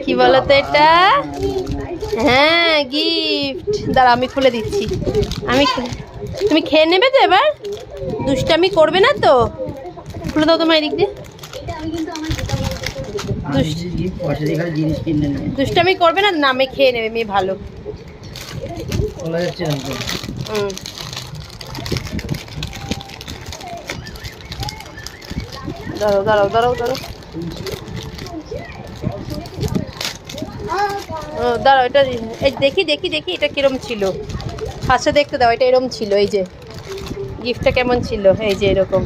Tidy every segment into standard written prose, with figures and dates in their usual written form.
কি বলতো এটা? হ্যাঁ গিফট। দাঁড়া আমি খুলে দিচ্ছি। তুমি খেয়ে নেবে তো এবার? দুষ্টামি করবে না তো? খুলে দাও তোমার এদিক দিয়ে। দুষ্টামি করবে না? না আমি খেয়ে নেবে, মেয়ে ভালো। দাঁড়াও দাঁড়াও দাঁড়াও দাঁড়াও দাঁড়াও, এটা দেখি দেখি দেখি এটা কিরম ছিল। ফার্স্টে দেখতে দাও, এটা এরম ছিল। এই যে গিফটটা কেমন ছিল, এই যে এরকম।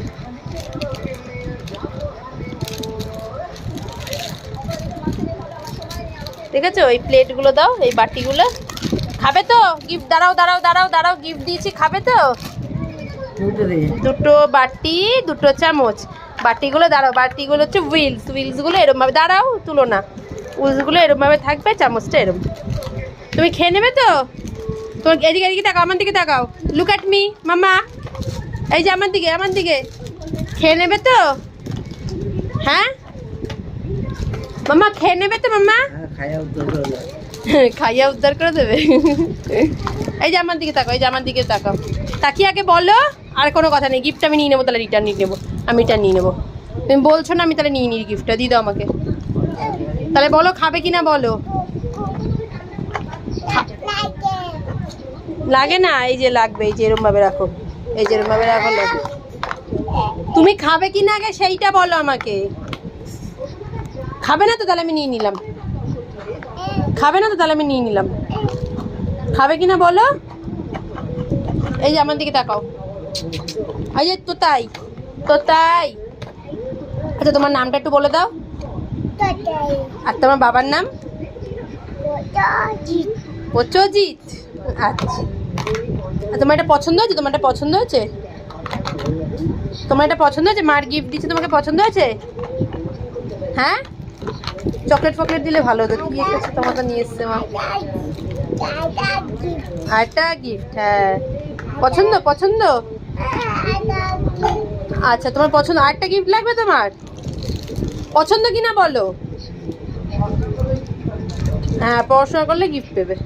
ঠিক আছে, ওই প্লেটগুলো দাও, এই বাটিগুলো। খাবে তো গিফট? দাঁড়াও দাঁড়াও দাঁড়াও দাঁড়াও, গিফট দিয়েছি, খাবে তো? দুটো বাটি, দুটো চামচ। বাটিগুলো দাঁড়াও, বাটিগুলো হচ্ছে হুইলস। হুইলসগুলো এরমভাবে, দাঁড়াও তুলো না, হুইলসগুলো এরমভাবে থাকবে, চামচটা এরম। তুমি খেয়ে নেবে তো? তোমার এদিকে এদিকে তাকাও, আমার দিকে তাকাও। লুক অ্যাট মি মামা, এই যে আমার দিকে, আমার দিকে। খেয়ে নেবে তো? হ্যাঁ মামা খেয়ে নেবে তো? মামা খাইয়া উদ্ধার করে দেবে। এই যে আমার দিকে তাকাও, এই যে আমার দিকে তাকাও। তাকিয়ে আগে বলো। আর কোনো কথা নেই, গিফট আমি নিয়ে নেবো, তাহলে রিটার্ন নিয়ে নেবো। আমি রিটার্ন নিয়ে নেবো। তুমি বলছো না, আমি তাহলে নিয়ে নিই গিফটটা। দিয়ে দাও আমাকে। তাহলে বলো খাবে কিনা বলো। লাগে না? এই যে লাগবে, এই যে এরম ভাবে রাখো, এই যে এরম ভাবে রাখো। তুমি খাবে কিনা আগে সেইটা বলো আমাকে। খাবে না তো তাহলে আমি নিয়ে নিলাম। খাবে না তো তাহলে আমি নিয়ে নিলাম। খাবে কিনা বলো। এই যে আমার দিকে তাকাও। এই যে তো তাই, তো তাই। আচ্ছা তোমার নামটা একটু বলে দাও। আর তোমার বাবার নাম? পচজিৎ। আচ্ছা, তোমার এটা পছন্দ হয়েছে? তোমার এটা পছন্দ হয়েছে? তোমার এটা পছন্দ হয়েছে? মার গিফট দিচ্ছে, তোমাকে পছন্দ হয়েছে? হ্যাঁ, চকলেট ফকলেট দিলে ভালো হতো। কি একটা তোমাকে নিয়ে এসছে মা, আরেকটা গিফট। হ্যাঁ পছন্দ, পছন্দ। আচ্ছা তোমার পছন্দ, আরেকটা গিফট লাগবে তোমার? পছন্দ কিনা বলো। হ্যাঁ পড়াশোনা করলে গিফট পেবে।